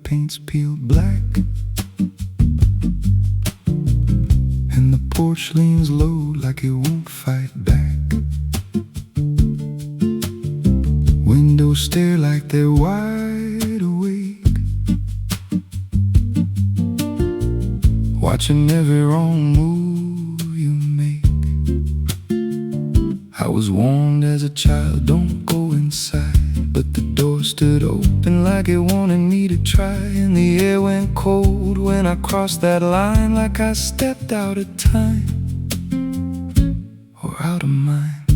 paint's peeled black, and the porch leans low like it won't fight back. Windows stare like they're wide awake, watching every wrong move you make. I was warned as a child, don't go inside, but the door stood open like it wanted me to try. And the air went cold when I crossed that line, like I stepped out of time or out of mind.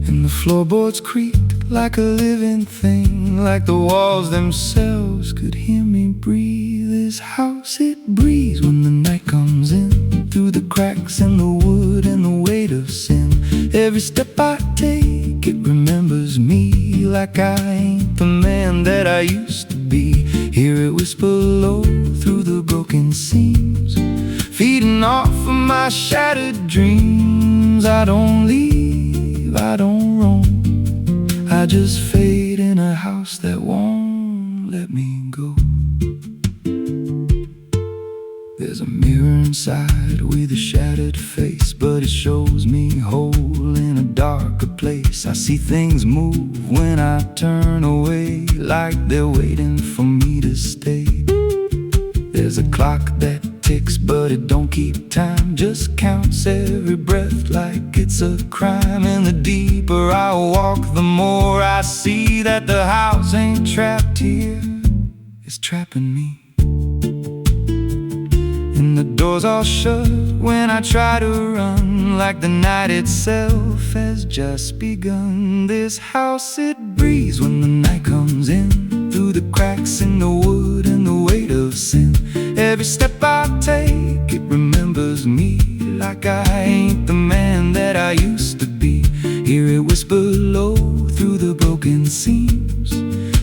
And the floorboards creaked like a living thing, like the walls themselves could hear me breathe. This house, it breathes when the night comes in, through the cracks in the wood and the weight of sin. Every step I take, it remembers me, like I ain't the man that I used to be. Hear it whisper low through the broken seams, feeding off of my shattered dreams. I don't leave, I don't roam, I just fade in a house that won't let me go. There's a mirror inside with a shattered face, but it shows me whole in a darker place. I see things move when I turn away, like they're waiting for me to stay. There's a clock that ticks, but it don't keep time, just counts every breath like it's a crime. And the deeper I walk, the more I see that the house ain't trapped here, it's trapping me. And the doors all shut when I try to run, like the night itself has just begun. This house, it breathes when the night comes in, through the cracks in the wood and the weight of sin. Every step I take, it remembers me, like I ain't the man that I used to be. Hear it whisper low through the broken seams,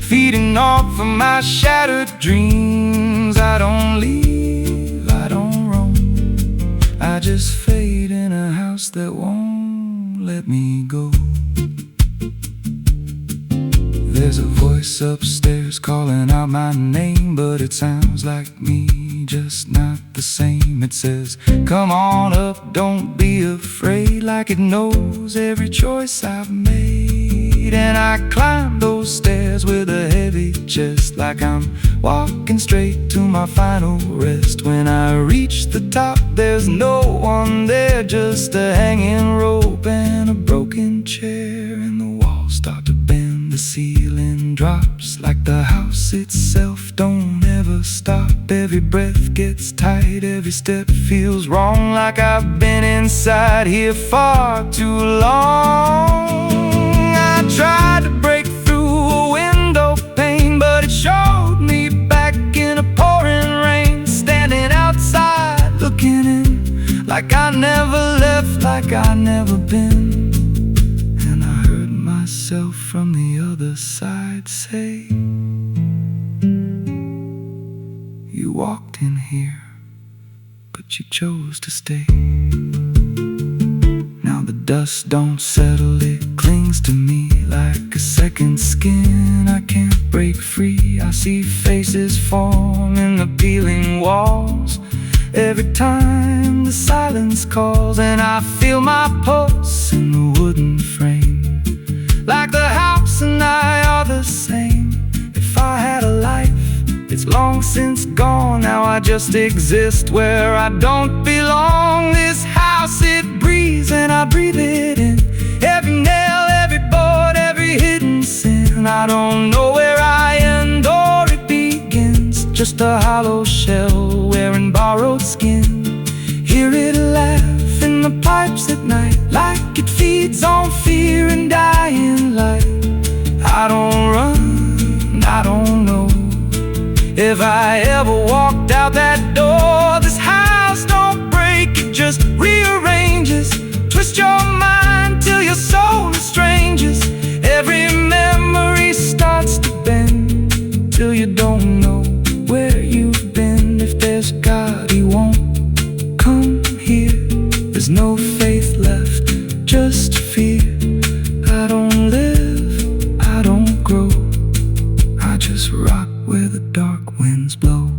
feeding off of my shattered dreams. I don't leave, I don't roam, I just fade in a house that won't let me go. There's a voice upstairs calling out my name, but it sounds like me, just not the same. It says, come on up, don't be afraid, like it knows every choice I've made. And I climb those stairs with a heavy chest, like I'm walking straight to my final rest. When I reach the top, there's no one there, just a hanging rope and a broken chair. And the walls start to bend, the ceiling drops, like the house itself don't ever stop. Every breath gets tight, every step feels wrong, like I've been inside here far too long. I tried to break through a window pane, but it showed me back in a pouring rain, standing outside looking in, like I never left, like I never been. And I heard myself from the other side say, you walked in here, but you chose to stay. Now the dust don't settle, it clings to me like a second skin. I can't break free, I see faces form in the peeling walls every time the silence calls. And I feel my pulse in the wooden frame, like the house and I are the same. If I had a life, it's long since gone. Now I just exist where I don't belong. This house, it breathes and I breathe it in, every nail, every board, every hidden sin. I don't know where I end or it begins, just a hollow shell wearing borrowed skin. Hear it laugh in the pipes at night, like it feeds on fear and dying light. I don't run, I don't know if I ever walked out that door. This house don't break, it just rearranges, twist your mind till your soul estranges. Every memory starts to bend, till you don't know where you've been. If there's God, He won't come here. There's no faith left, just fear. I don't live, I don't grow, I just rot where the dark winds blow.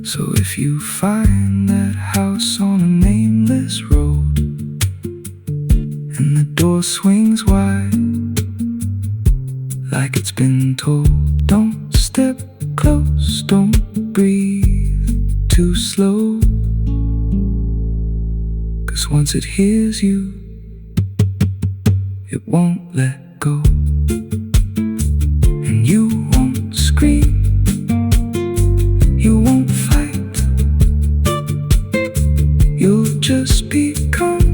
So if you find that house on a nameless road, and the door swings wide like it's been told, don't step close, don't breathe too slow, 'cause once it hears you, it won't let go. And you won't scream, you won't fight, you'll just become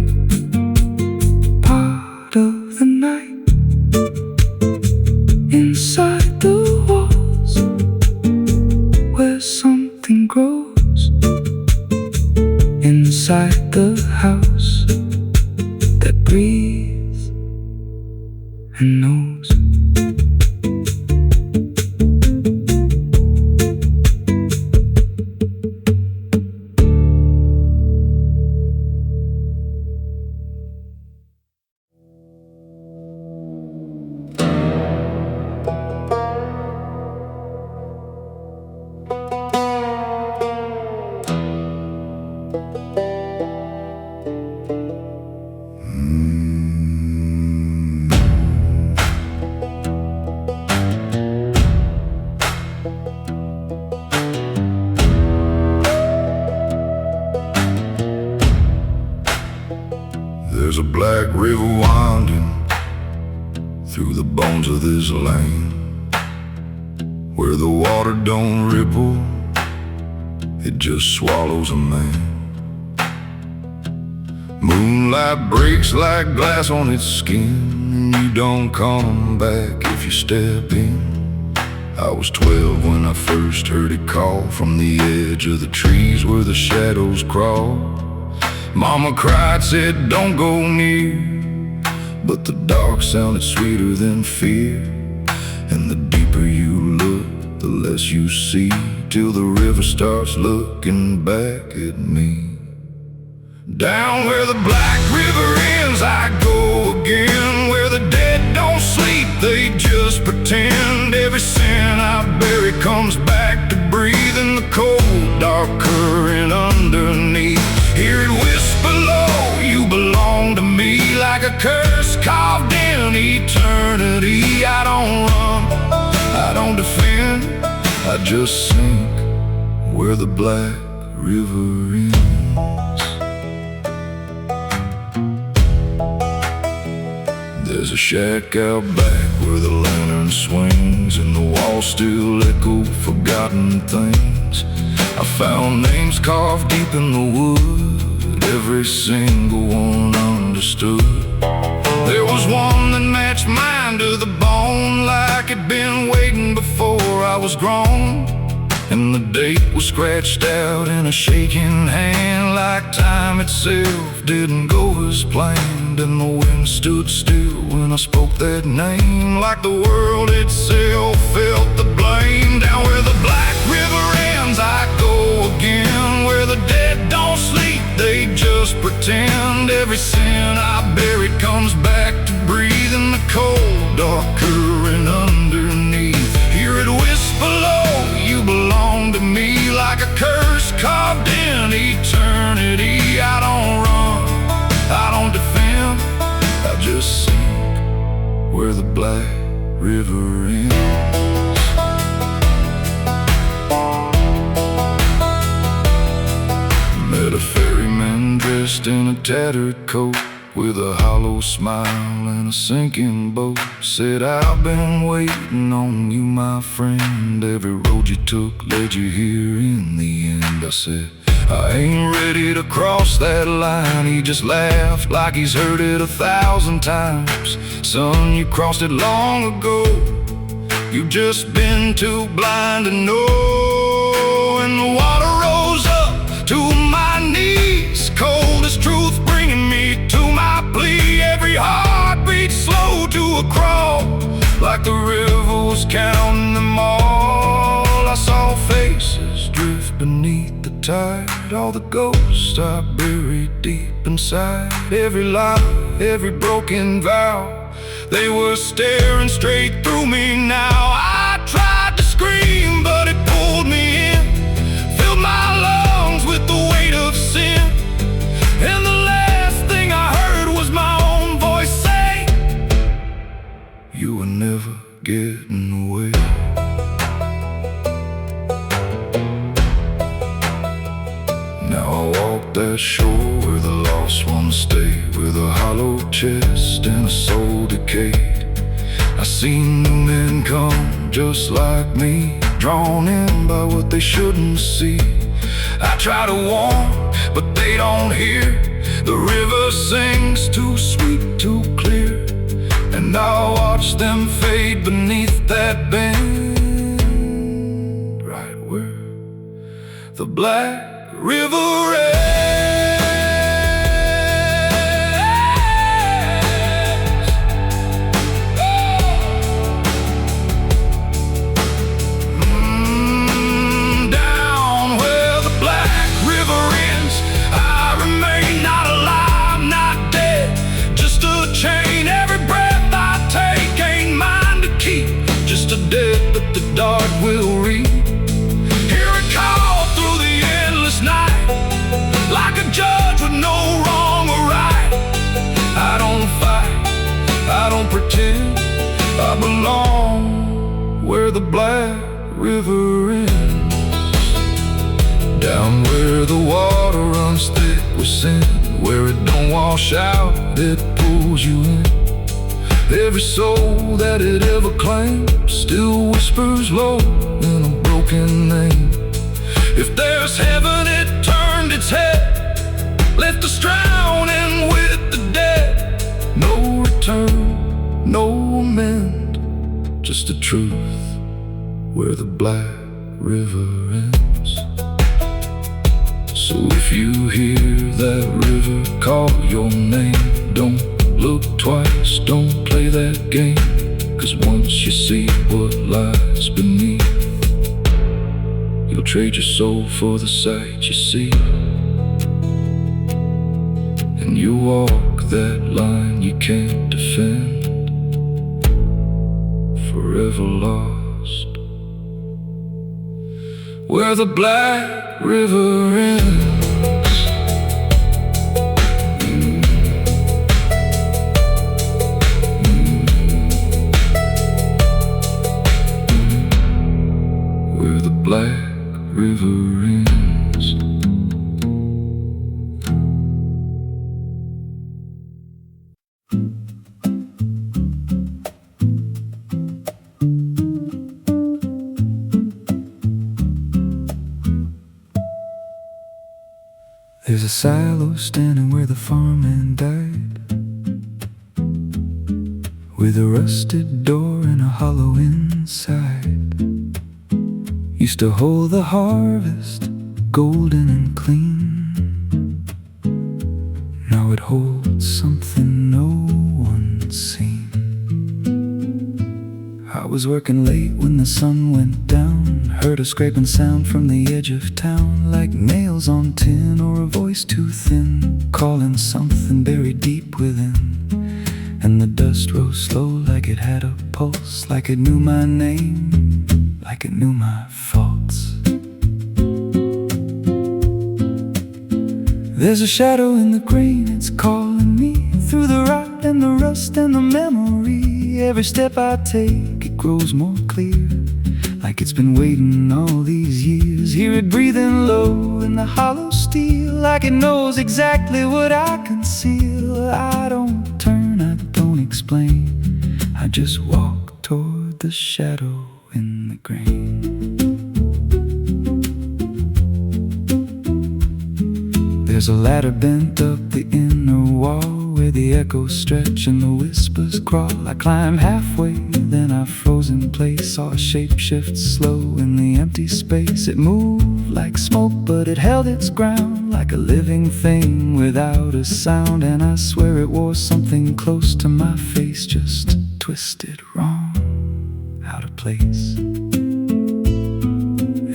part of the night. Inside the walls, where something grows. Inside the house that breathes and knows. There's a black river winding through the bones of this land, where the water don't ripple, it just swallows a man. Moonlight breaks like glass on its skin, and you don't come back if you step in. I was 12 when I first heard it call from the edge of the trees where the shadows crawl. Mama cried, said don't go near, but the dark sounded sweeter than fear. And the deeper you look, the less you see, till the river starts looking back at me. Down where the black river ends I go again, where the dead don't sleep, they just pretend. Every sin I bury comes back to breathe in the cold, dark current underneath. Hear it whisper low, you belong to me, like a curse carved in eternity. I don't run, I don't defend, I just sink where the black river ends. There's a shack out back where the lantern swings, and the walls still echo forgotten things. I found names carved deep in the wood, every single one understood. There was one that matched mine to the bone, like it'd been waiting before I was grown. And the date was scratched out in a shaking hand, like time itself didn't go as planned. And the wind stood still when I spoke that name, like the world itself felt the blame. Down where the black river ends I go again, where the dead don't sleep, they just pretend. Every sin I buried comes back to breathe in the cold, dark current underneath. Hear it whisper low, you belong to me, like a curse carved in eternity. I don't run, I don't defend, I just sink where the black river ends. Met a ferryman dressed in a tattered coat, with a hollow smile and a sinking boat. Said, I've been waiting on you, my friend. Every road you took led you here in the end. I said, I ain't ready to cross that line. He just laughed like he's heard it 1,000 times. Son, you crossed it long ago, you've just been too blind to know. And the water rose up to my knees, cold as truth bringing me to my plea. Every heartbeat slow to a crawl, like the river was counting them all. I saw faces drift beneath the tide, all the ghosts I buried deep inside. Every lie, every broken vow, they were staring straight through me now. I tried that shore where the lost ones stay, with a hollow chest and a soul decayed. I seen new men come just like me, drawn in by what they shouldn't see. I try to warn, but they don't hear. The river sings too sweet, too clear, and I watch them fade beneath that bend, right where the Black River ends. Down where the Black River ends, I remain not alive, not dead, just a chain. Every breath I take ain't mine to keep, just a debt that the dark will reap. Hear it call through the endless night, like a judge with no wrong or right. I don't fight, I don't pretend, I belong where the Black River ends. Down where the water runs thick with sin, where it don't wash out, it pulls you in. Every soul that it ever claimed still whispers low in a broken name. If there's heaven, it turned its head, left us drowning with the dead. No return, no amend, just the truth where the Black River ends. So if you hear that river call your name, don't look twice, don't play that game, 'cause once you see what lies beneath, you'll trade your soul for the sight you see. And you walk that line you can't defend, forever lost where the Black River ends. Where the Black River ends. There's a silo standing where the farmhand died, with a rusted door and a hollow inside. Used to hold the harvest, golden and clean. Now it holds something no one's seen. I was working late when the sun went down, heard a scraping sound from the edge of town, like nails on tin or a voice too thin, calling something buried deep within. And the dust rose slow like it had a pulse, like it knew my name, like it knew my faults. There's a shadow in the grain, it's calling me through the rot and the rust and the memory. Every step I take, it grows more clear, like it's been waiting all these years. Hear it breathing low in the hollow steel, like it knows exactly what I conceal. I don't turn, I don't explain, I just walk toward the shadow in the grain. There's a ladder bent up the inner wall, where the echoes stretch and the whispers crawl. I climb halfway, then I froze in place, saw a shape shift slow in the empty space. It moved like smoke, but it held its ground, like a living thing without a sound. And I swear it wore something close to my face, just twisted wrong, out of place.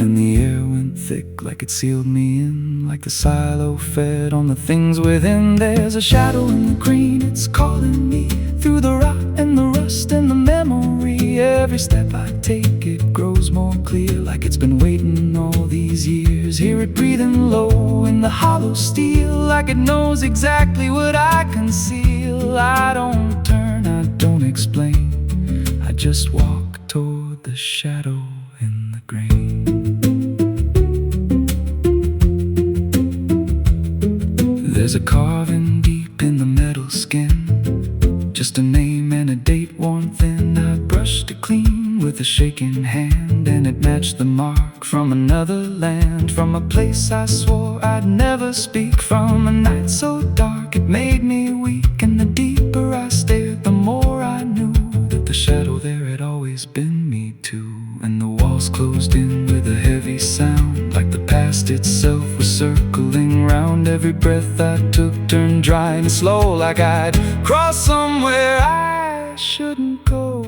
And the air went thick, like it sealed me in, like the silo fed on the things within. There's a shadow in the green, it's calling me through the rot and the rust and the memory. Every step I take, it grows more clear, like it's been waiting all these years. Hear it breathing low in the hollow steel, like it knows exactly what I conceal. I don't turn, I don't explain, I just walk toward the shadow in the grain. There's a carving deep in the metal skin, just a name and a date worn thin. I brushed it clean with a shaking hand, and it matched the mark from another land, from a place I swore I'd never speak, from a night so dark it made me weak. And the deeper I stared, the more I knew that the shadow there had always been me too. And the walls closed in with a heavy sound, like the past itself was circling round. Every breath I took turned dry and slow, like I'd crossed somewhere I shouldn't go.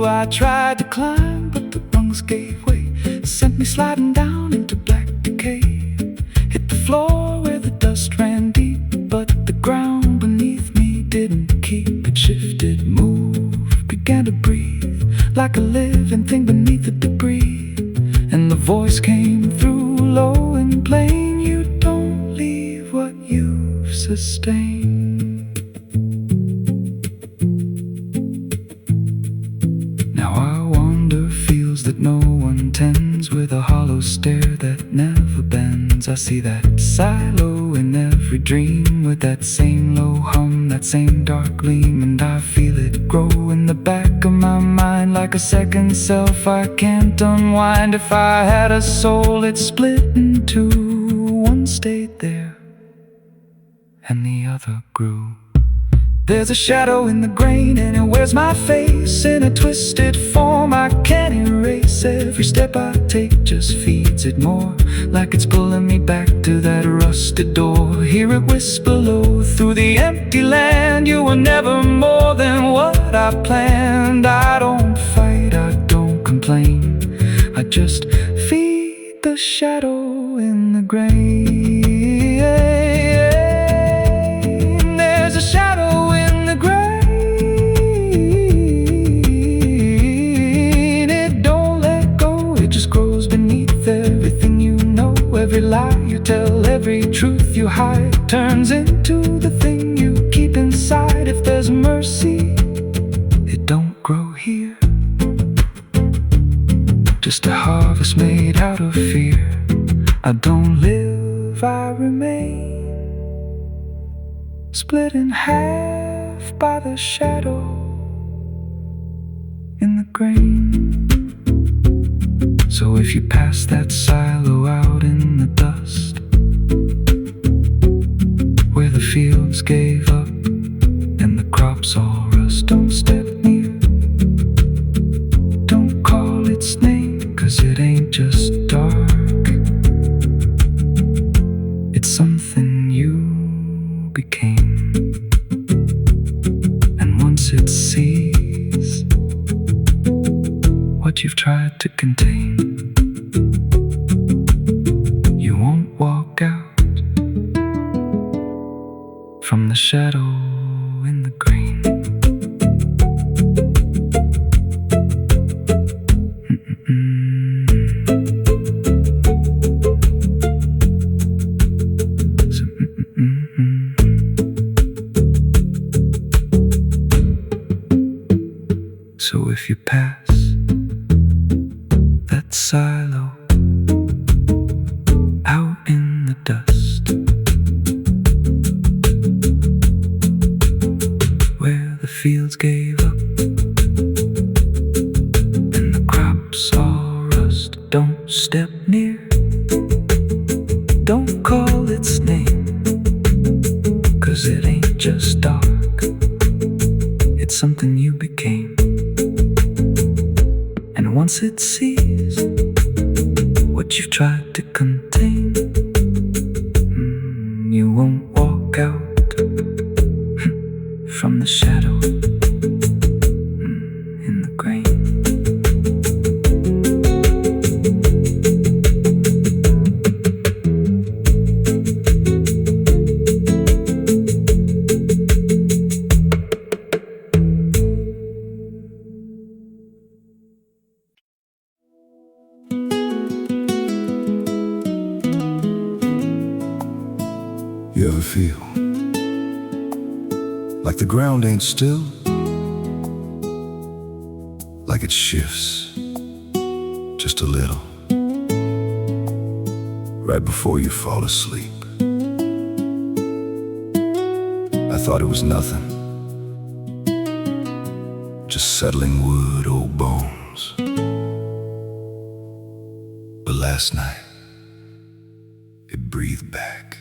I tried to climb, but the rungs gave way, sent me sliding down into black decay. Hit the floor where the dust ran deep, but the ground beneath me didn't keep. It shifted, moved, began to breathe, like a living thing beneath the debris. And the voice came through low and plain: you don't leave what you've sustained. Now I wander fields that no one tends, with a hollow stare that never bends. I see that silo in every dream, with that same low hum, that same dark gleam. And I feel it grow in the back of my mind, like a second self I can't unwind. If I had a soul, it split in two. One stayed there and the other grew. There's a shadow in the grain, and it wears my face in a twisted form I can't erase. Every step I take just feeds it more, like it's pulling me back to that rusted door. Hear it whisper low through the empty land: you were never more than what I planned. I don't fight, I don't complain, I just feed the shadow in the grain. There's a shadow in the grain. It don't let go, it just grows beneath everything you know. Every lie you tell, every truth you hide, turns into the thing you keep inside. If there's mercy, it don't grow here, just a harvest made out of fear. I don't live, I remain, split in half by the shadow in the grain. So if you pass that silo out in the dust, where the fields gave up and the crops all rust, don't step near, don't call its name, 'cause it ain't just dark, it's something you became. And once it sees what you've tried to contain, you won't walk out from the shadow in the grain. So if you pass that silo out in the dust, where the fields gave up and the crops all rust, don't step near, don't call its name, 'cause it ain't just dark, it's something you became. And once it sees what you've tried to contain, you won't walk out from the shadow in the grain. You ever feel like the ground ain't still? Like it shifts just a little. right before you fall asleep. I thought it was nothing, just settling wood, old bones. But last night, it breathed back.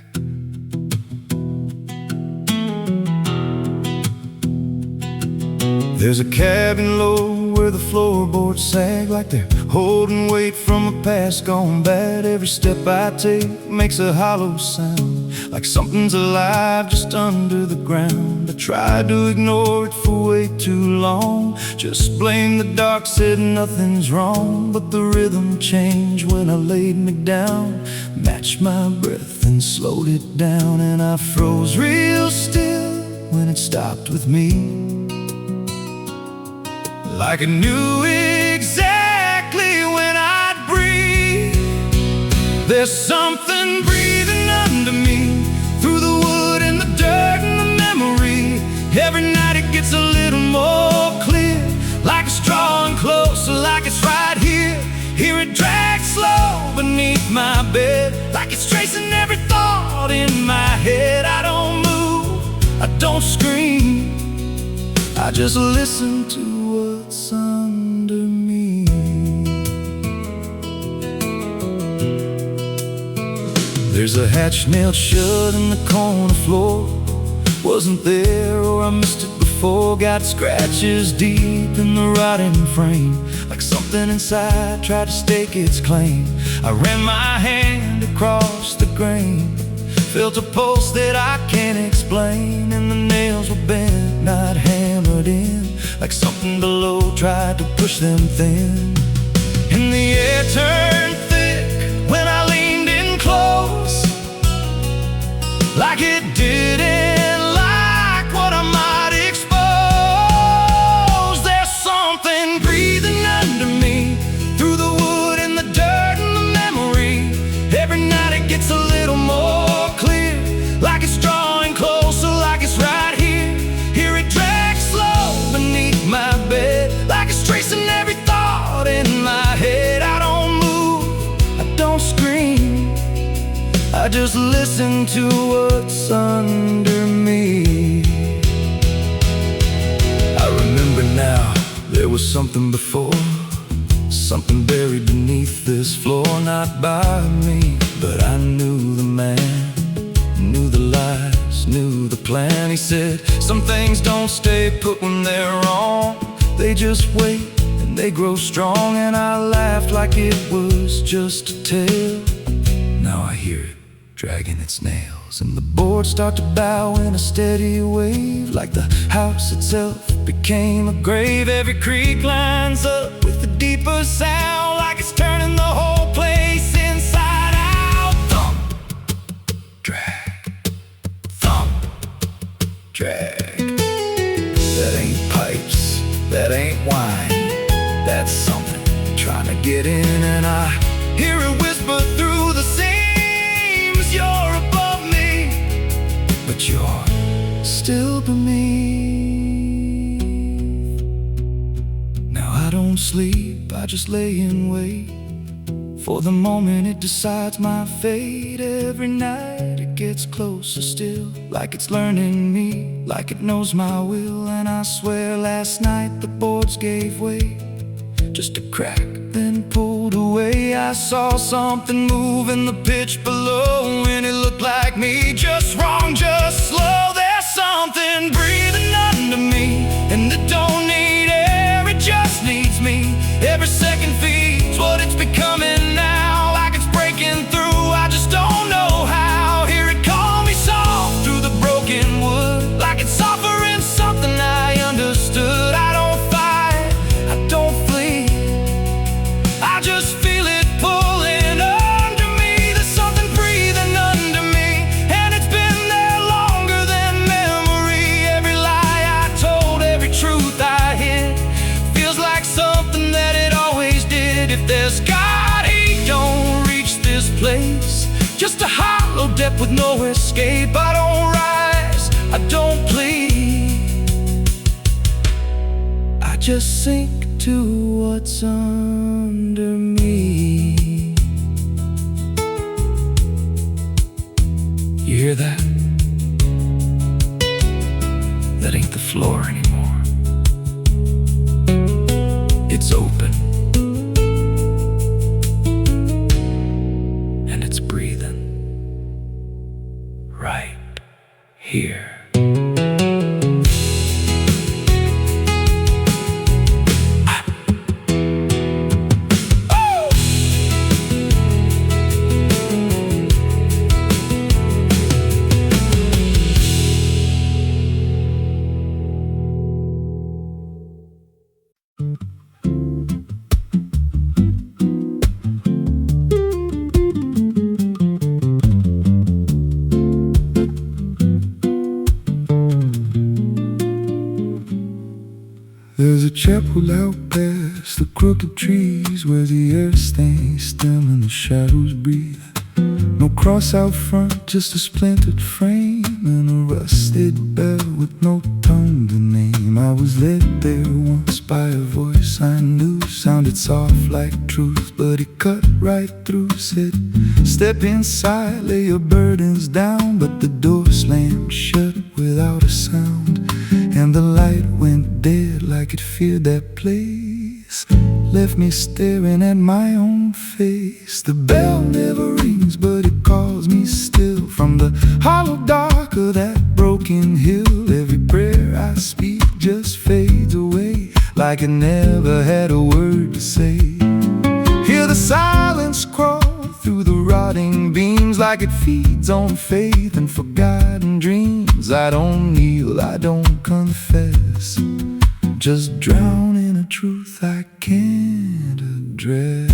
There's a cabin low where the floorboards sag like they're holding weight from a past gone bad. Every step I take makes a hollow sound, like something's alive just under the ground. I tried to ignore it for way too long, just blamed the dark, said nothing's wrong. But the rhythm changed when I laid me down, matched my breath and slowed it down. And I froze real still when it stopped with me, like I knew exactly when I'd breathe. There's something breathing under me, through the wood and the dirt and the memory. Every night it gets a little more clear, like it's drawing closer, like it's right here. Hear it drag slow beneath my bed, like it's tracing every thought in my head. I don't move, I don't scream, I just listen to what's under me. There's a hatch nailed shut in the corner floor, wasn't there or I missed it before. Got scratches deep in the rotting frame, like something inside tried to stake its claim. I ran my hand across the grain, felt a pulse that I can't explain. And the nails were bent, not hammered in, like something below tried to push them thin. And the air turned thick when I leaned in close, like it didn't like what I might expose. There's something breathing under me, through the wood and the dirt and the memory. Every night it gets a little more clear, like it's drawing closer, like it's right here. Hear it drag slow beneath my bed, like it's tracing every thought in my head. I don't move, I don't scream, I just listen to what's under me. I remember now, there was something before, something buried beneath this floor. Not by me, but I knew the man, knew the lies, knew the plan. He said, some things don't stay put when they're wrong, they just wait and they grow strong. And I laughed like it was just a tale. Now I hear it dragging its nails, and the boards start to bow in a steady wave, like the house itself became a grave. Every creak lines up with a deeper sound, like it's turning the whole place inside out. Thump, drag, thump, drag. That ain't pipes, that ain't wine, that's something trying to get in. And I hear it whisper through the seams, you're above me, but you're still beneath. Now I don't sleep, I just lay in wait for the moment it decides my fate. Every night it gets closer still, like it's learning me, like it knows my will. And I swear last night the boards gave way, just a crack, then pulled away. I saw something move in the pitch below, and it looked like me, just wrong, just slow. There's something breathing under me, and it don't need air, it just needs me. Every second feeds what it's becoming now, like it's breaking through, I just don't know how. Hear it call me soft through the broken wood, like it's offering something I understood. I don't fight, I don't flee, I just feel it pulling under me. There's something breathing under me, and it's been there longer than memory. Every lie I told, every truth I hid, feels like something that it always did. If there's God, he don't reach this place, just a hollow depth with no escape. I don't rise, I don't plead, I just sink to what's under me. hear that? That ain't the floor anymore. It's open. And it's breathing. Right here. There's a chapel out past the crooked trees where the air stays still and the shadows breathe. No cross out front, just a splintered frame and a rusted bell with no tongue to name. I was led there once by a voice I knew, sounded soft like truth, but it cut right through. Said, step inside, lay your burdens down, but the door slammed shut without a sound. And the light went dead like it feared that place, left me staring at my own face. The bell never rings, but it calls me still from the hollow dark of that broken hill. Every prayer I speak just fades away like it never had a word to say. Hear the silence crawl through the rotting beams like it feeds on faith and forgotten dreams. I don't kneel, I don't confess, just drown in a truth I can't address.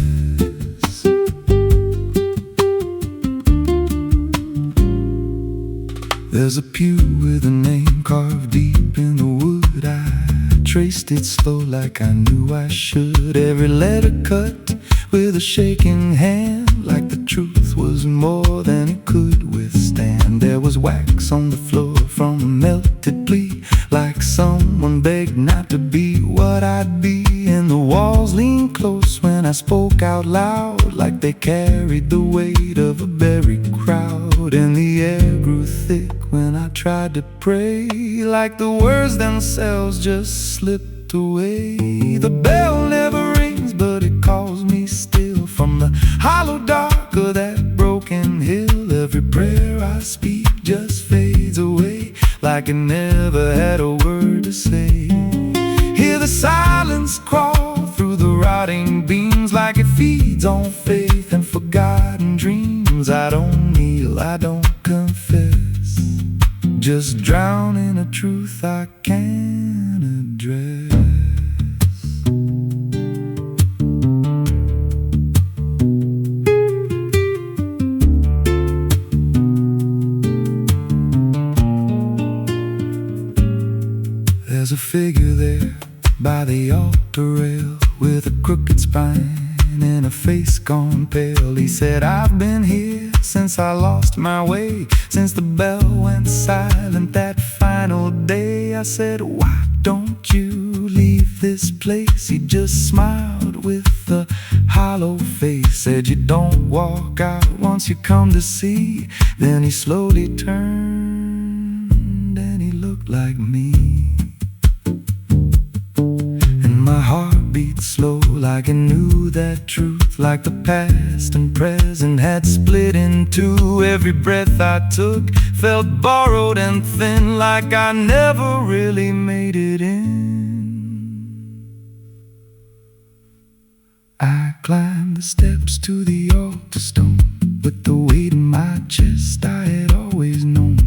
There's a pew with a name carved deep in the wood. I traced it slow like I knew I should. Every letter cut with a shaking hand, like the truth was more than it could withstand. There was wax on the floor from a melted plea, like someone begged not to be what I'd be. And the walls leaned close when I spoke out loud, like they carried the weight of a buried crowd. And the air grew thick when I tried to pray, like the words themselves just slipped away. The bell never rings, but it calls me still from the hollow dark of that broken hill. Every prayer I speak just fades away like it never had a word to say. Hear the silence crawl through the rotting beams like it feeds on faith and forgotten dreams. I don't kneel, I don't confess, just drown in a truth I can't address. There's a figure there by the altar rail with a crooked spine and a face gone pale. He said, I've been here since I lost my way, since the bell went silent that final day. I said, why don't you leave this place? He just smiled with a hollow face, said, you don't walk out once you come to see. Then he slowly turned and he looked like me. My heart beat slow like it knew that truth, like the past and present had split in two. Every breath I took felt borrowed and thin, like I never really made it in. I climbed the steps to the altar stone with the weight in my chest I had always known.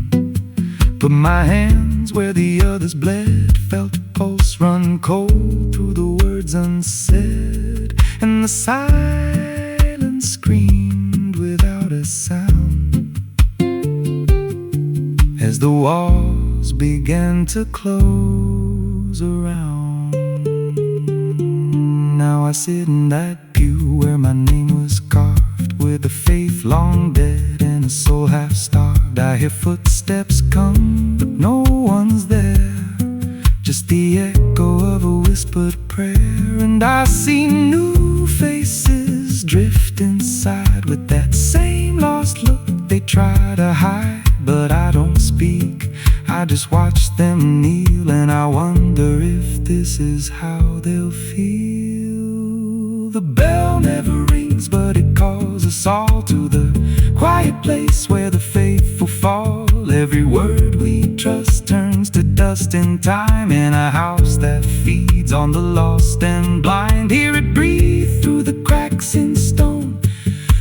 Put my hands where the others bled, felt a pulse run cold through the words unsaid, and the silence screamed without a sound as the walls began to close around. Now I sit in that pew where my name was carved, with a faith long dead and a soul half starved. I hear footsteps come, but no one's there, just the echo of a whispered prayer. And I see new faces drift inside with that same lost look they try to hide. but I don't speak. I just watch them kneel, and I wonder if this is how they'll feel. The bell never rings, but it calls us all to the quiet place where the faithful fall. Every word we trust turns to dust in time, in a house that feeds on the lost and blind. Hear it breathe through the cracks in stone,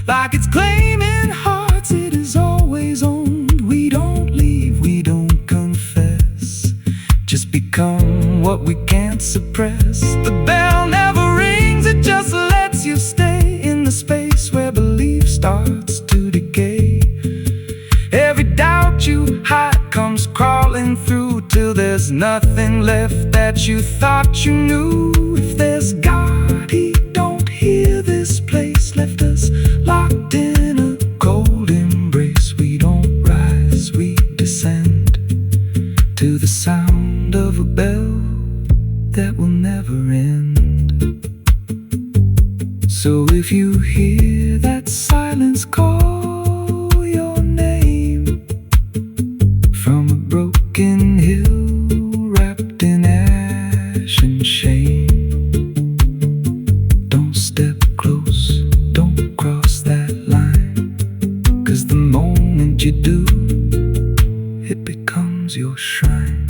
like it's claiming hearts it is always owned. We don't leave, we don't confess, just become what we can't suppress. The bell never rings, it just lets you stay in the space where belief starts to decay. Every doubt you hide comes crawling through, till there's nothing left that you thought you knew. If there's God, He don't hear this place, left us locked in a cold embrace. We don't rise, we descend to the sound of a bell that will never end. So if you hear that silence call your name from a broken hill wrapped in ash and shame, don't step close, don't cross that line, 'cause the moment you do, it becomes your shrine.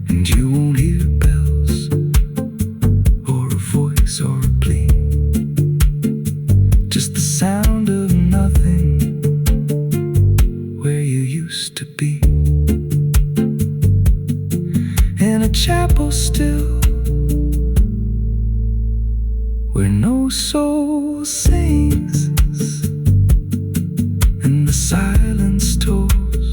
And you won't hear bells or a voice or a plea, just the sound of nothing where you used to be. In a chapel still, where no soul sings, and the silence tolls,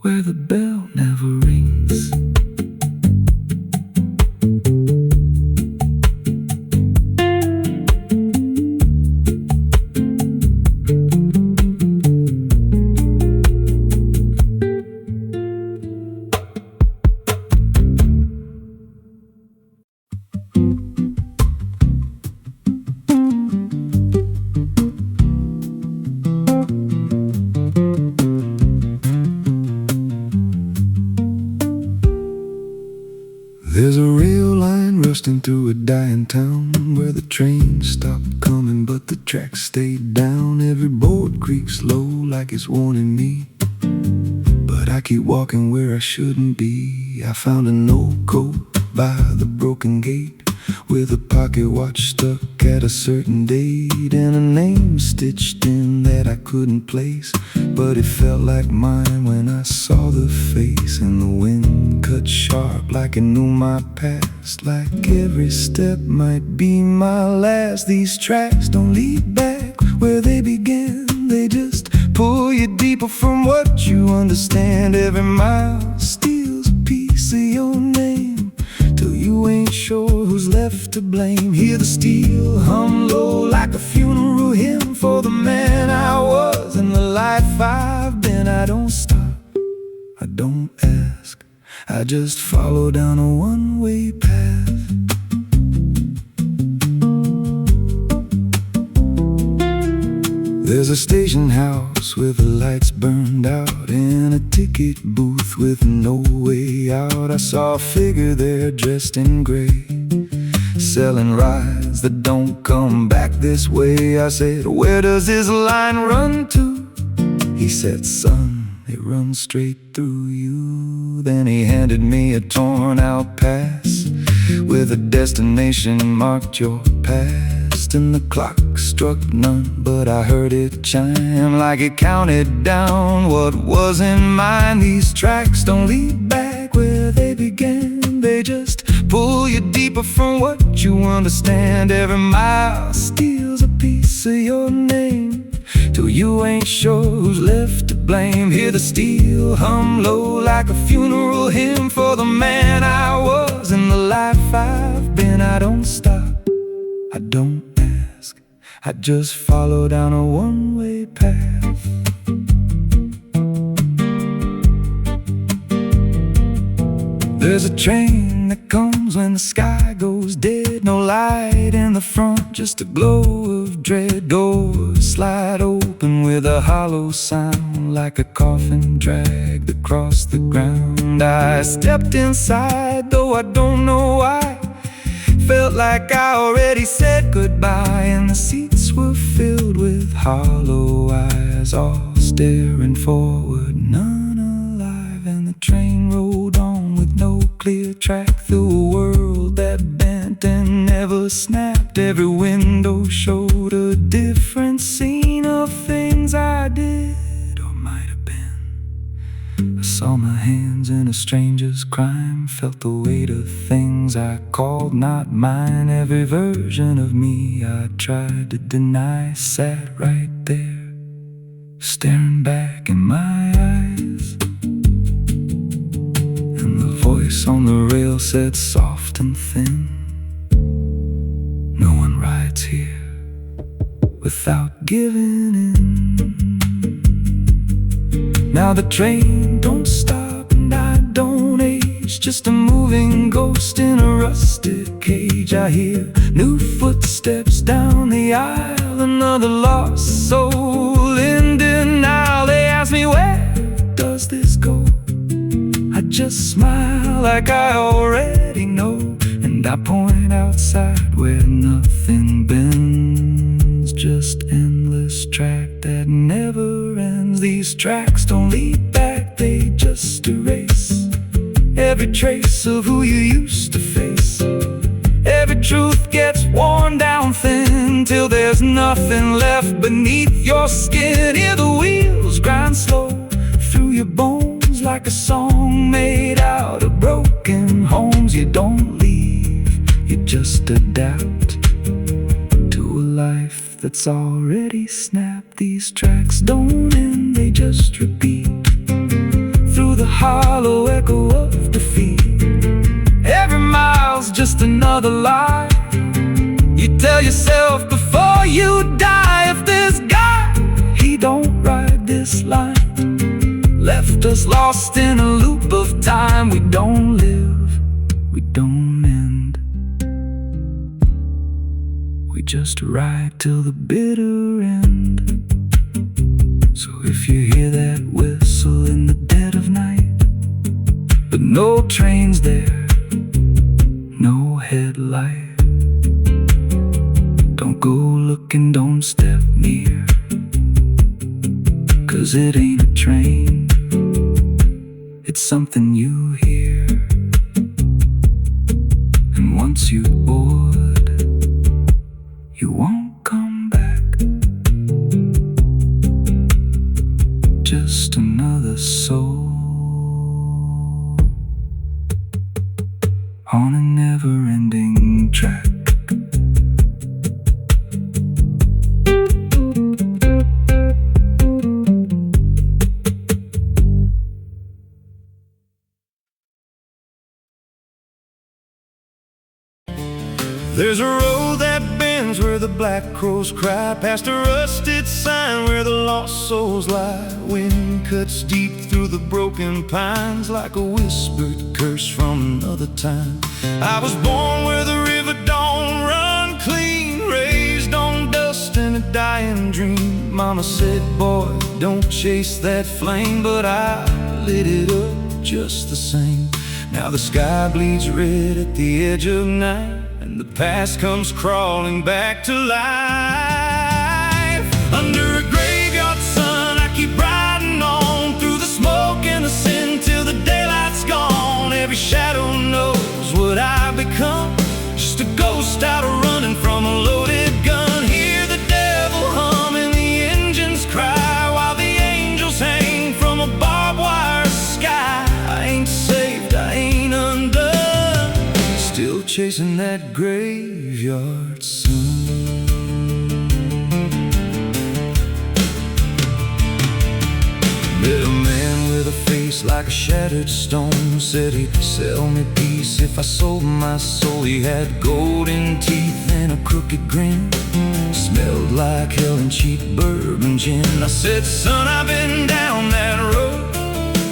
where the bell never rings. There's a rail line rusting through a dying town, where the trains stopped coming but the tracks stayed down. Every board creaks low like it's warning me, but I keep walking where I shouldn't be. I found an old coat by the broken gate, with a pocket watch stuck at a certain date, and a name stitched in that I couldn't place, but it felt like mine when I saw the face. And the wind cut sharp like it knew my past, like every step might be my last. These tracks don't lead back where they began, they just pull you deeper from what you understand. Every mile steals a piece of your name, till you ain't sure who's left to blame. Hear the steel hum low like a funeral hymn for the man I was and the life I've been. I don't stop, I don't ask, I just follow down a one-way path. There's a station house with the lights burned out, and a ticket booth with no way out. I saw a figure there dressed in gray, selling rides that don't come back this way. I said, "Where does this line run to?" He said, "Son, it runs straight through you." Then he handed me a torn out pass with a destination marked your past. And the clock struck none, but I heard it chime like it counted down what wasn't mine. These tracks don't lead back where they began, they just pull you deeper from what you understand. Every mile steals a piece of your name, till you ain't sure who's left to blame. Hear the steel hum low like a funeral hymn for the man I was and the life I've been. I don't stop, I don't ask, I just follow down a one-way path. There's a train that comes when the sky goes dead, no light in the front, just a glow of dread. Doors slide open open with a hollow sound, like a coffin dragged across the ground. I stepped inside, though I don't know why. Felt like I already said goodbye, and the seats were filled with hollow eyes, all staring forward, none alive. And the train rolled on with no clear track through a world that bent and never snapped. Every window showed a different scene of things I did or might have been. I saw my hands in a stranger's crime, felt the weight of things I called not mine. Every version of me I tried to deny sat right there, staring back in my eyes. And the voice on the rail said soft and thin, no one rides here without giving in. Now the train don't stop and I don't age, just a moving ghost in a rusted cage. I hear new footsteps down the aisle, another lost soul in denial. They ask me, where does this go? I just smile like I already know, and I point outside where nothing bends, just endless track that never ends. These tracks don't lead back, they just erase every trace of who you used to face. Every truth gets worn down thin, till there's nothing left beneath your skin. Hear the wheels grind slow through your bones, like a song made out of broken homes. You don't leave, you just adapt to a life that's already snapped. These tracks don't end, they just repeat through the hollow echo of defeat. Every mile's just another lie you tell yourself before you die. If this guy, he don't ride this line, left us lost in a loop of time. We don't live, we don't end, we just ride till the bitter end. So if you hear that whistle in the dead of night, but no trains there, no headlight, don't go looking, don't step near, 'cause it ain't a train, it's something you hear. And once you board, you won't come back, just another soul on a never-ending track. There's a road that bends where the black crows cry, past a rusted sign where the lost souls lie. Wind cuts deep through the broken pines, like a whispered curse from another time. I was born where the river don't run clean, raised on dust and a dying dream. Mama said, boy, don't chase that flame, but I lit it up just the same. Now the sky bleeds red at the edge of night, and the past comes crawling back to life. Under a graveyard sun, I keep riding on through the smoke and the sin till the daylight's gone. Every shadow knows what I've become, just a ghost out running from a loaded gun. Hear the devil hum and the engines cry, while the angels hang from a barbed wire sky. I ain't saved, I ain't undone, still chasing that graveyard sun. Met a man with a face like a shattered stone, said he'd sell me peace if I sold my soul. He had golden teeth and a crooked grin, smelled like hell and cheap bourbon gin. I said, son, I've been down that road.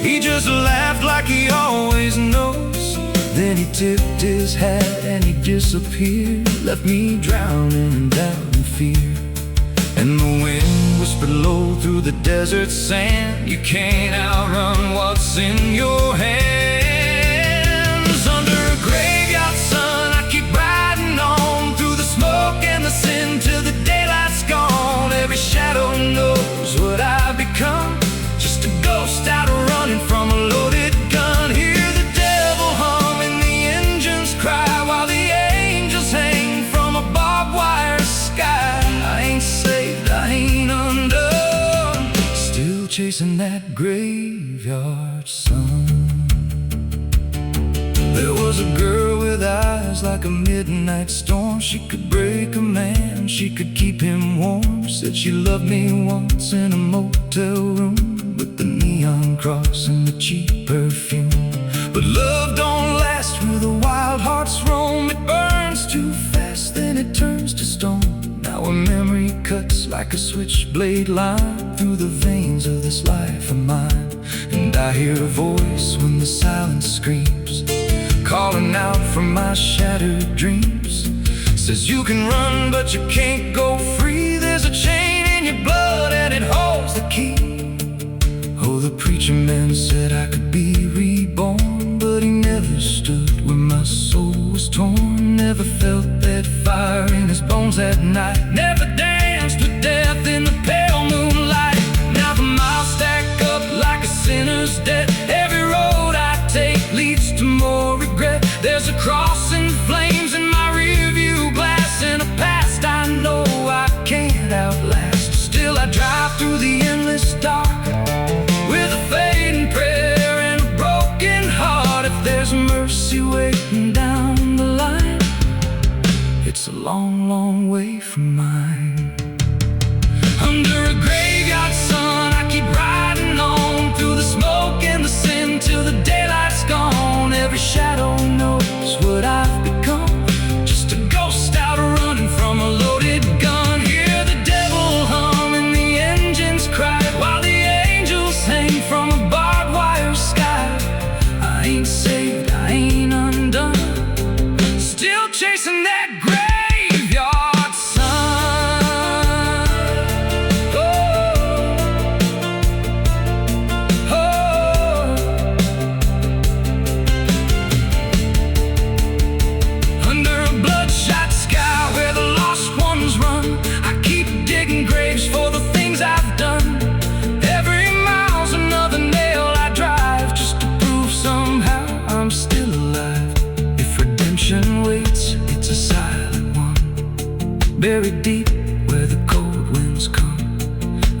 He just laughed like he always knows. Then he tipped his hat and he disappeared, left me drowning in doubt and fear. And the wind was whispered low through the desert sand, you can't outrun what's in your hands. Under a graveyard sun, I keep riding on through the smoke and the sin till the daylight's gone. Every shadow knows what I've become, just a ghost out running from a loaded gun. Hear the devil hum and the engines cry while the angels hang from a barbed wire sky. I ain't saved, I ain't undone, still chasing that graveyard sun. There was a girl with eyes like a midnight storm. She could break a man, she could keep him warm. Said she loved me once in a motel room with the neon cross and the cheap perfume. But love don't last where the wild hearts roam. It burns too fast, then it turns to stone. Now her memory cuts like a switchblade line through the veins of this life of mine. And I hear a voice when the silence screams, calling out from my shattered dreams. Says you can run but you can't go free. There's a chain in your blood and it holds the key. Oh, the preacher man said I could be reborn, but he never stood where my soul was torn. Never felt that fire in his bones that night. Never danced with death in the pale moonlight. Now the miles stack up like a sinner's debt. Every road I take leads to more regret. There's a cross and flames in my rearview glass, and a past I know I can't outlast. Still I drive through the endless dark with a fading prayer and a broken heart. If there's mercy waiting down the line, it's a long, long way from mine. Under a graveyard sun, I keep riding on through the smoke and the sin till the daylight's gone. Every shadow knows what I've become, just a ghost out running from a loaded gun. Hear the devil hum and the engines cry while the angels hang from a barbed wire sky. I ain't saved, I ain't undone, still chasing that graveyard sun. Oh, oh. Under a bloodshot sky where the lost ones run, I keep digging graves for the things I've done. Every mile's another nail I drive, just to prove somehow I'm still alive. If redemption waits, it's a silent one, buried deep where the cold winds come.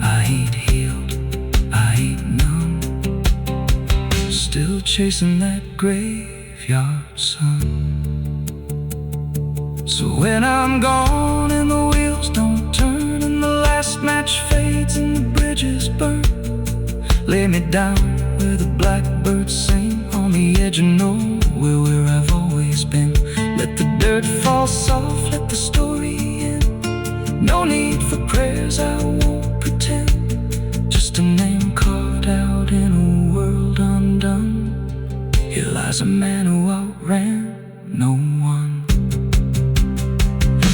I ain't healed, I ain't numb, still chasing that graveyard sun. So when I'm gone and the wheels don't turn and the last match fades and the bridges burn, lay me down where the blackbirds sing on the edge of nowhere where I've always been. Let the dirt fall soft, let the story end. No need for prayers, I won't pretend, just a name carved out in a world undone. Here lies a man who outran no one,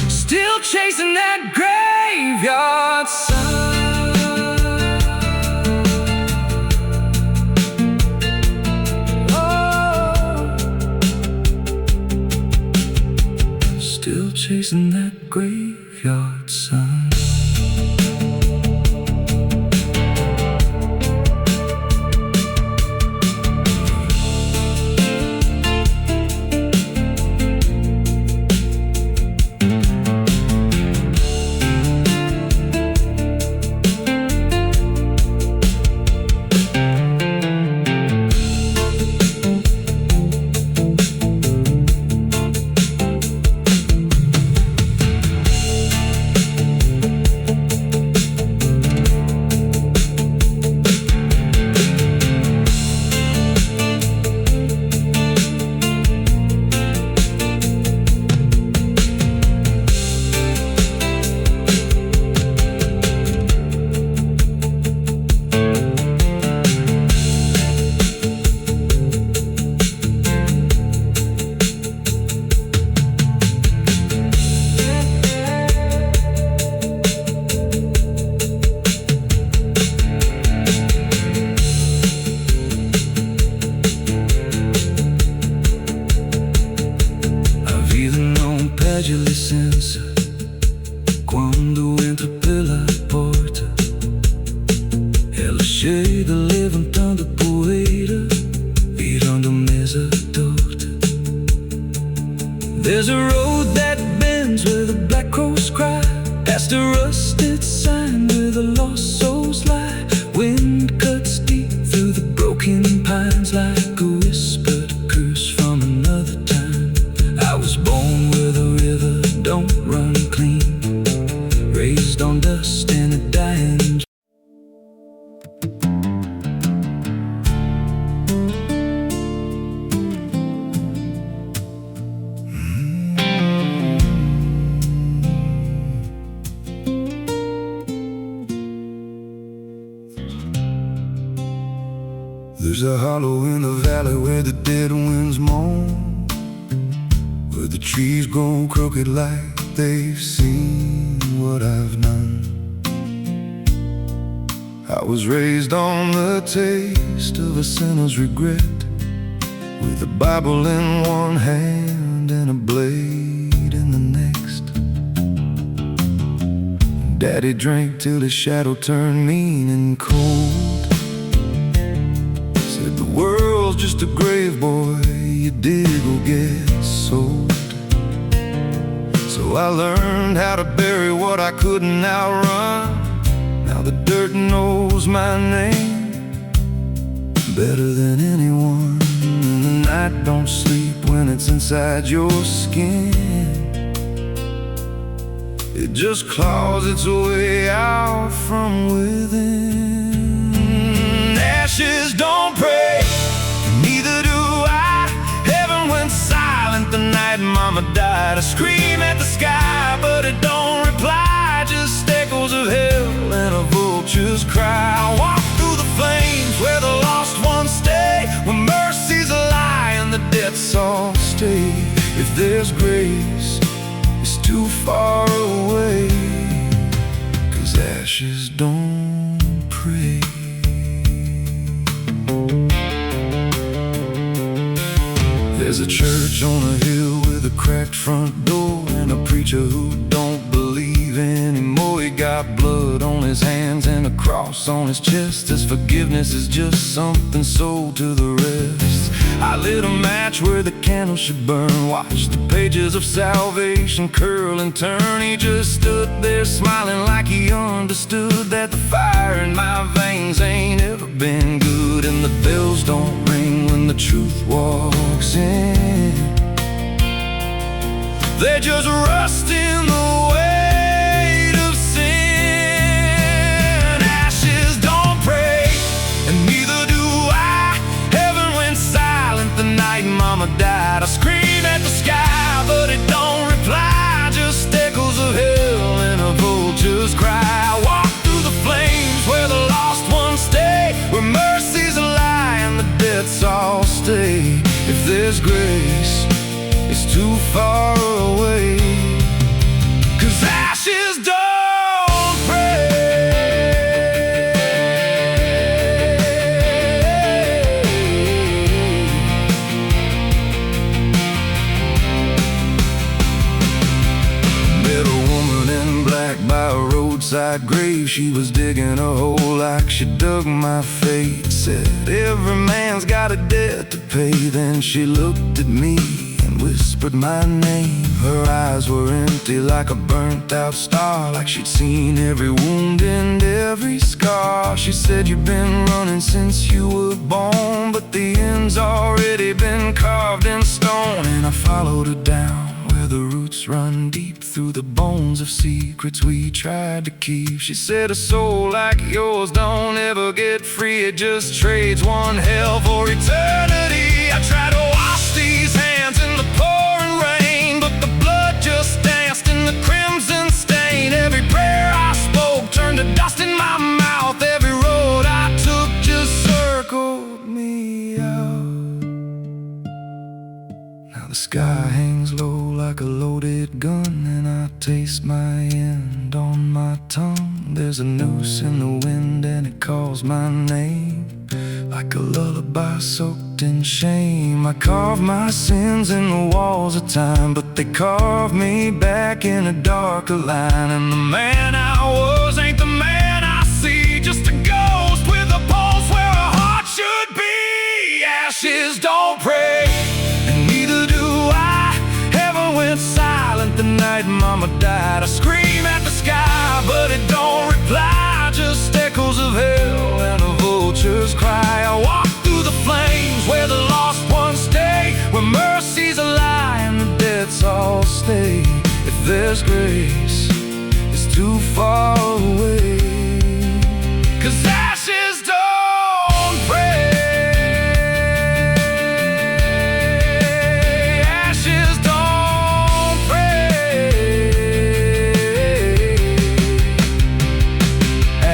still chasing that graveyard sun. Oh, still chasing that graveyard sun. pede licença quando entra pela porta. Ela chega levantando poeira, virando mesa torta. There's a road that bends where the black crows cry, past a rusted sign where the lost souls lie. Wind cuts deep through the broken pines like a whispered curse from another time. I was born where the river don't run clean, raised on dust and a dying. There's a hollow in the valley where the dead winds moan, where the trees grow crooked like they've seen what I've known. I was raised on the taste of a sinner's regret, with a Bible in one hand and a blade in the next. Daddy drank till his shadow turned mean and cold. Said the world's just a grave, boy, you dig or get sold. So I learned how to bury what I couldn't outrun. Now the dirt knows my name better than anyone. And the night don't sleep when it's inside your skin. It just claws its way out from within. Ashes don't pray, neither do I. Heaven went silent the night Mama died. I scream at the sky, but it don't reply. Just echoes of hell and a vulture's cry. I walk through the flames where the lost ones stay, where mercy's a lie and the death's all stay. If there's grace, it's too far away, 'cause ashes don't pray. There's a church on a hill with a cracked front door, and a preacher who don't believe anymore. He got blood on his hands and a cross on his chest. His forgiveness is just something sold to the rest. I lit a match where the candle should burn, watched the pages of salvation curl and turn. He just stood there smiling like he understood that the fire in my veins ain't ever been good. And the bells don't ring when the truth walks in, they just rust in the weight of sin. Ashes don't pray, and neither do I. Heaven went silent the night Mama died. I scream at the sky, but it don't reply. Just echoes of hell and a vulture's cry. I walk through the flames where the lost ones stay, where mercy's a lie and the death's all stay. If there's grace, it's too far away, 'cause ashes don't pray. Met a woman in black by a roadside grave. She was digging a hole like she dug my fate. Said every man's got a debt to pay. Then she looked at me and whispered my name. Her eyes were empty like a burnt out star, like she'd seen every wound and every scar. She said, you've been running since you were born, but the end's already been carved in stone. And I followed her down where the roots run deep through the bones of secrets we tried to keep. She said, a soul like yours don't ever get free. It just trades one hell for eternity. I try to wash these hands in the pouring rain, but the blood just danced in the crimson stain. Every prayer I spoke turned to dust in my mouth. Every road I took just circled me out. Now the sky hangs low like a loaded gun, and I taste my end on my tongue. There's a noose in the wind and it calls my name. like a lullaby soaked in shame. I carved my sins in the walls of time, but they carved me back in a darker line. And the man I was ain't the man I see, just a ghost with a pulse where a heart should be. Ashes don't pray, and neither do I. Heaven went silent the night Mama died. I scream at the sky, but it don't reply, just echoes of hell and a vulture's cry. I walk through the flames where the lost ones stay, where mercy's a lie and the dead's all stay. If there's grace, it's too far away, 'cause ashes don't pray. Ashes don't pray.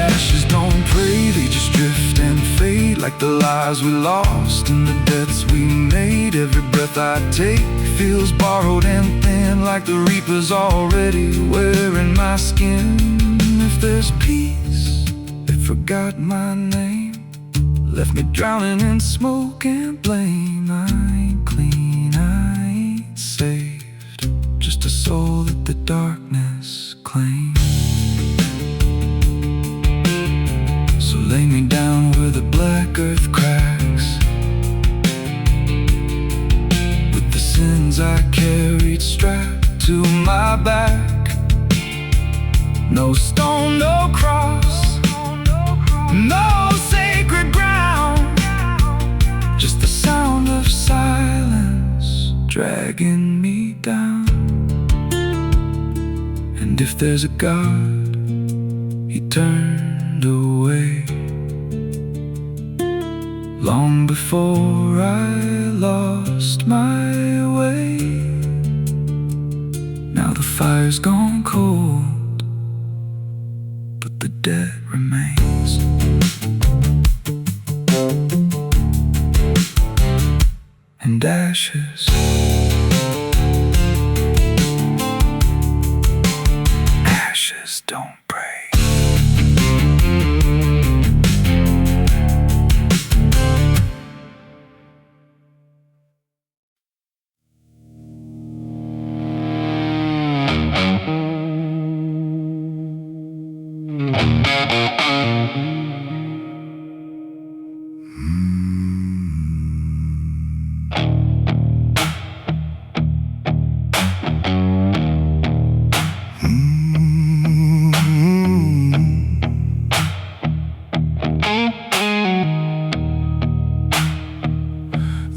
Ashes don't pray, they just drift and fade, like the lives we lost and the debts we made. Every breath I take feels borrowed and thin, like the reaper's already wearing my skin. If there's peace, they forgot my name, left me drowning in smoke and blame. I ain't clean, I ain't saved, just a soul that the darkness claims. So lay me down where the black earth cracks, with the sins I carried strapped to my back. No stone, no cross, no sacred ground, just the sound of silence dragging me down. And if there's a God, He turned away long before I lost my way. Now the fire's gone cold, but the debt remains. And ashes, ashes don't pray.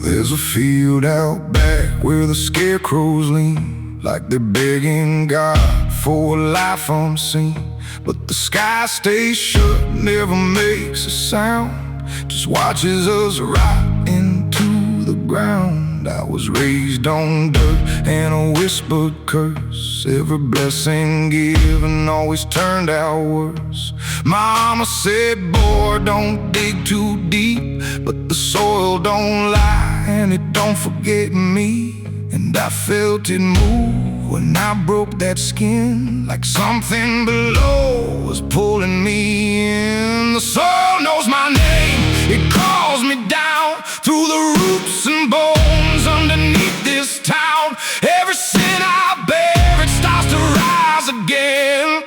There's a field out back where the scarecrows lean, like they're begging God for a life unseen. But the sky stays shut, never makes a sound, just watches us rot into the ground. I was raised on dirt and a whispered curse, every blessing given always turned out worse. Mama said, boy, don't dig too deep, but the soil don't lie and it don't forget me. And I felt it move when I broke that skin, like something below was pulling me in. The soil knows my name, it calls me down through the roots and bones underneath this town. Every sin I bear, it starts to rise again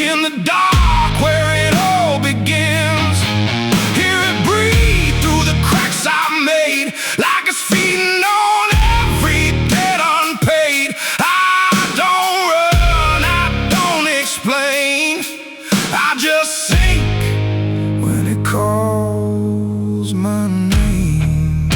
in the dark where it all begins. Hear it breathe through the cracks I made, like it's feeding on every debt unpaid. I don't run, I don't explain, I just sink when it calls my name.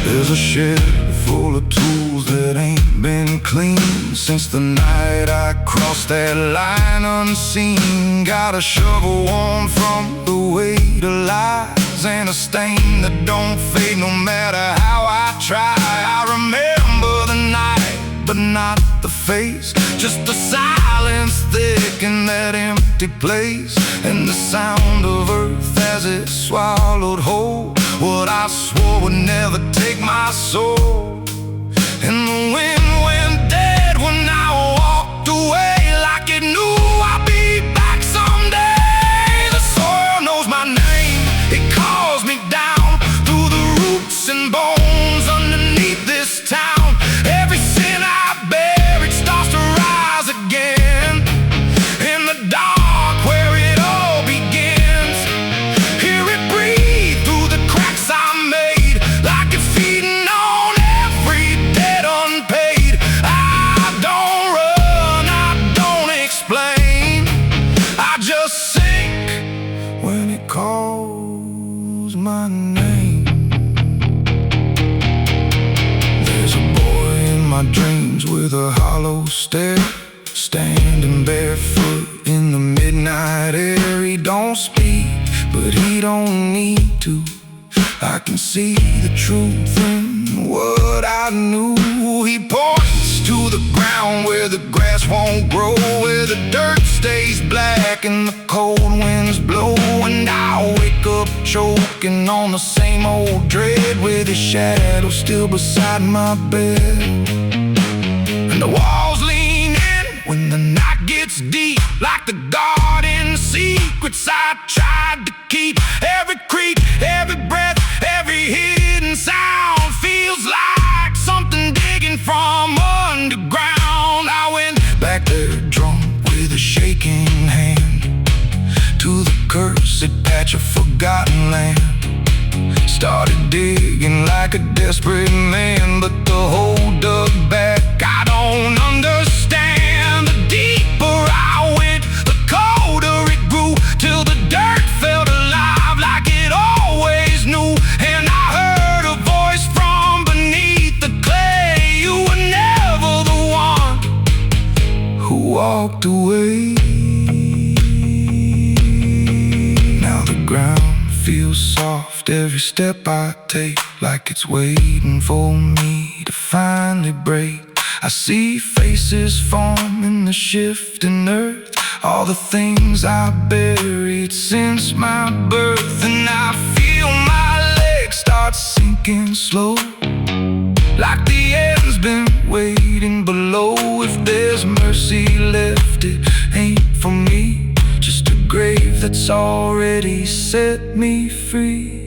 There's a shed full of tools that ain't been cleaned since the night I crossed that line unseen. Got a shovel warm from the weight of lies, and a stain that don't fade no matter how I try. I remember the night, but not the face, just the silence thick in that empty place, and the sound of earth as it swallowed whole what I swore would never take my soul. And the wind went dead when I walked away, like it knew I my name. There's a boy in my dreams with a hollow stare, standing barefoot in the midnight air. He don't speak, but he don't need to. I can see the truth in what I knew. He points to the ground where the grass won't grow, where the dirt stays black and the cold winds blow. And I wake up choking on the same old dread, with his shadow still beside my bed. And the walls lean in when the night gets deep, like the garden secrets I tried to keep. Every creak, every breath, every hidden sound feels like something digging from underground. I went back there drunk with a shaking hand to the cursed patch of forgotten land. Started digging like a desperate man, but the hole dug back. I don't understand. The deeper I went, the colder it grew, till the dirt felt alive like it always knew. And I heard a voice from beneath the clay. You were never the one who walked away. Now the ground feels soft every step I take, like it's waiting for me to finally break. I see faces form in the shifting earth, all the things I buried since my birth. And I feel my legs start sinking slow, like the end's been waiting below. If there's mercy left, it ain't for me, just a grave that's already set me free.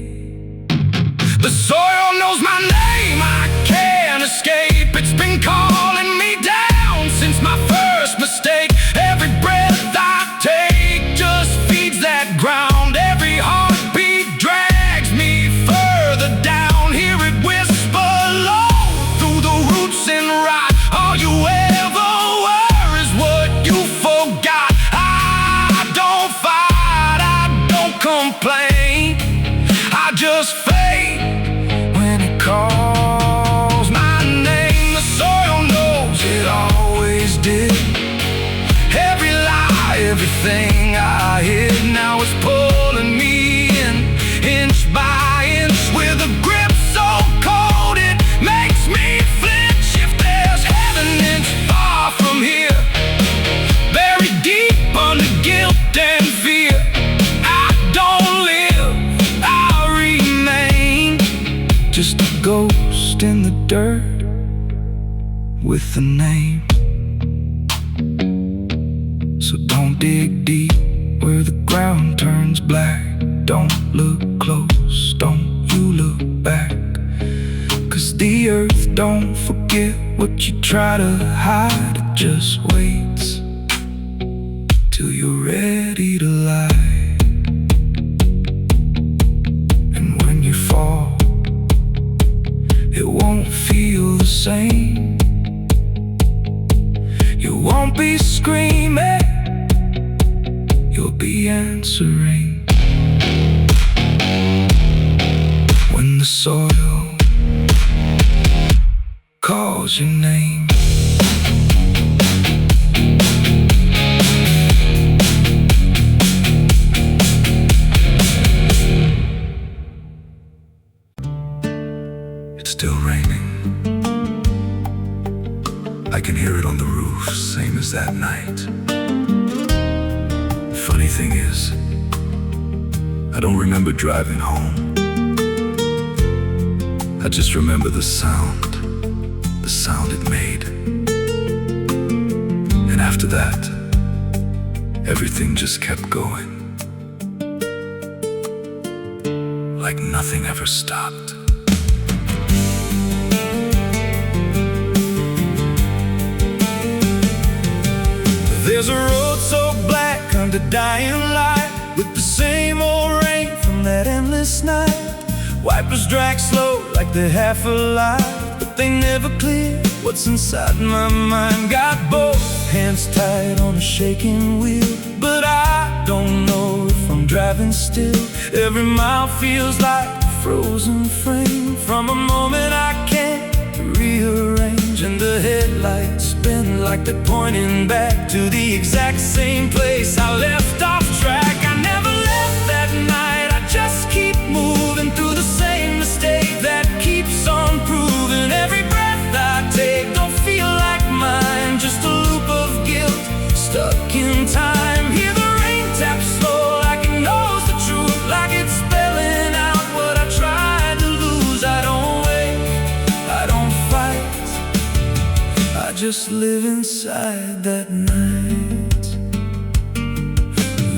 The soil knows my name, I can't escape. It's been calling me down since my first mistake. Every breath I take just feeds that ground. Every heartbeat drags me further down. Hear it whisper low through the roots and rot. All you ever were is what you forgot. I don't fight, I don't complain, I just fade when it calls my name. The soil knows it always did. Every lie, everything I hid, now it's pulling me in, inch by inch, with a grip so cold it makes me flinch. If there's heaven, it's far from here, buried deep under guilt and fear. I don't live, I remain, just a ghost in the dirt with a name. So don't dig deep where the ground turns black. Don't look close, don't you look back, 'cause the earth don't forget what you try to hide. It just waits till you're ready to lie. And when you fall, it won't feel the same. You won't be screaming, you'll be answering. When the soil calls your name. It's still raining. I can hear it on the roof, same as that night. Funny thing is, I don't remember driving home. I just remember the sound it made. And after that, everything just kept going, like nothing ever stopped. There's a road so black under dying light, with the same old rain from that endless night. Wipers drag slow like they're half alive, but they never clear what's inside my mind. Got both hands tied on a shaking wheel, but I don't know if I'm driving still. Every mile feels like a frozen frame from a moment I can't rearrange. And the headlights spin like they're pointing back to the exact same place I left off track. I never left that night, I just keep moving through the same mistake that keeps on proving. Every breath I take don't feel like mine, just a loop of guilt stuck in time. Hear the rain tap slow like it knows the truth, like it's spelling out what I tried to lose. I don't wake, I don't fight, I just live inside that night.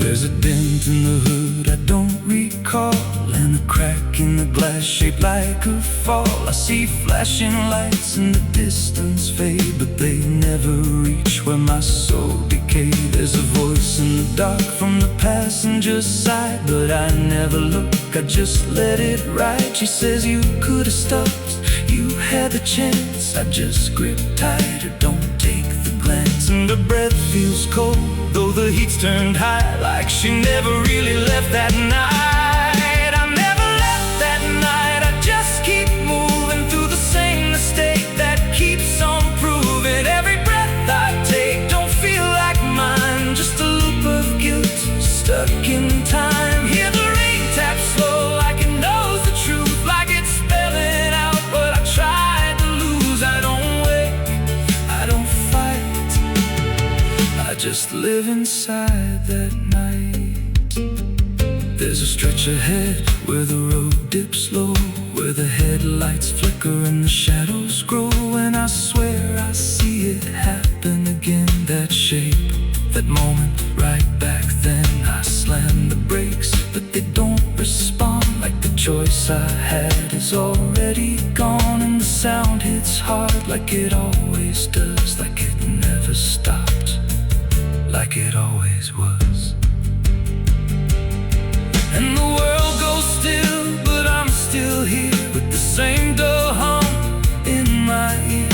There's a dent in the hood I don't recall, and a crack in the glass shaped like a fall. I see flashing lights in the distance fade, but they never reach where my soul decayed. There's a voice in the dark from the passenger side, but I never look, I just let it ride. She says you could have stopped, you had the chance. I just grip tighter, don't take the glance. And her breath feels cold, though the heat's turned high, like she never really left that night. I never left that night, I just keep moving through the same mistake that keeps on proving. Every breath I take don't feel like mine, just a loop of guilt stuck in time. Hear the rain tap slow like it knows the truth, like it's spelling out what I tried to lose. I don't wake, I don't fight, I just live inside that night. There's a stretch ahead where the road dips low, where the headlights flicker and the shadows grow. And I swear I see it happen again, that shape, that moment right back then. I slam the brakes, but they don't respond, like the choice I had is already gone. And the sound hits hard like it always does, like it never stopped, like it always was. And the world goes still, but I'm still here, with the same dull hum in my ear.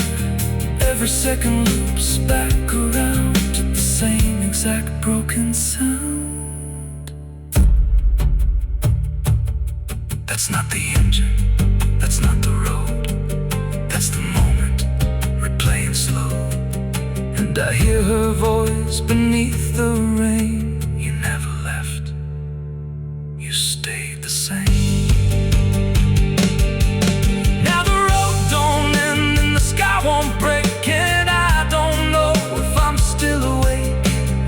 Every second loops back around to the same exact broken sound. That's not the engine, that's not the road, that's the moment replaying slow. And I hear her voice beneath the rain. You never left, you stayed the same. Now the road don't end and the sky won't break, and I don't know if I'm still awake.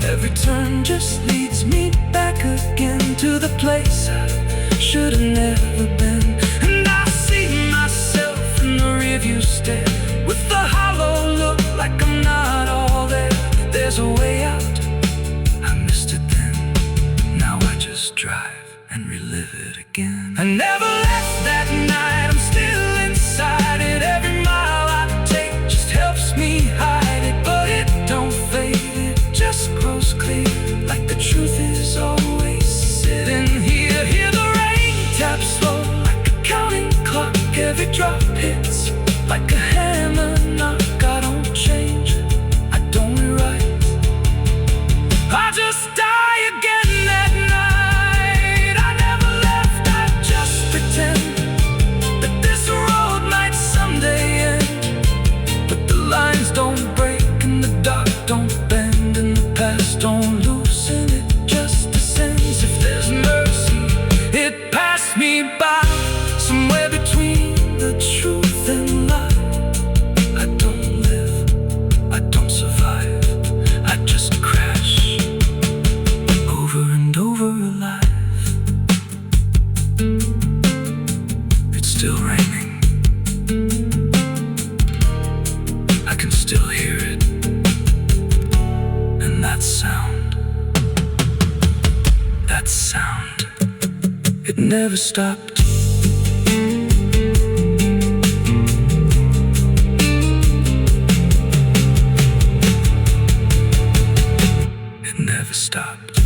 Every turn just leads me back again to the place I should have never been. And I see myself in the rearview stare, with the hollow look like I'm not all there. There's a way out, I missed it then, now I just drive and relive it again. I never left that night, I'm still inside it. Every mile I take just helps me hide it, but it don't fade, it just grows clear, like the truth is always sitting here. Hear the rain tap slow like a counting clock, every drop hits like a hammer knock. I don't change, I don't rewrite, I just die again that night. I never left, I just pretend that this road might someday end. But the lines don't break and the dark don't bend, and the past don't loosen, it just descends. If there's mercy, it passed me by, somewhere between the truth and lie. I don't live, I don't survive, I just crash over and over alive. It's still raining, I can still hear it, and that sound, it never stopped. It never stopped.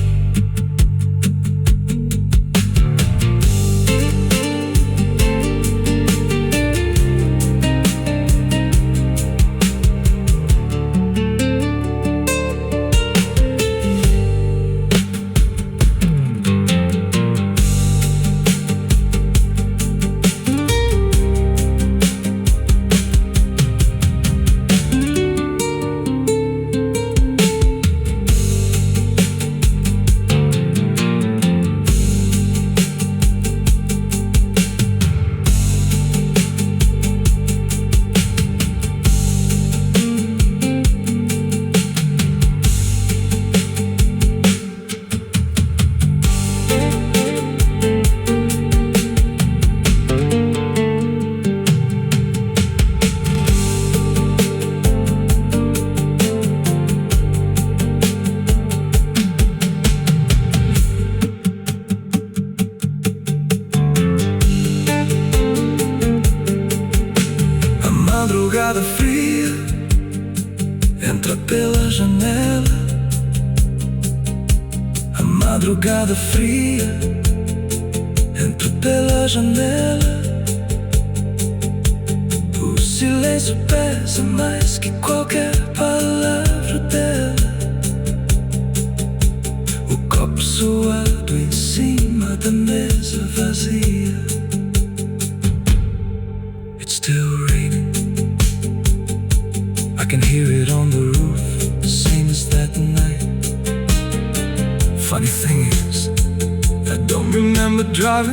madrugada fria entra pela janela. A madrugada fria entra pela janela. O silêncio pesa mais que qualquer palavra dela. O copo suado em cima da mesa vazia. It's still raining. I can hear it on the roof, the same as that night. Funny thing is, I don't remember driving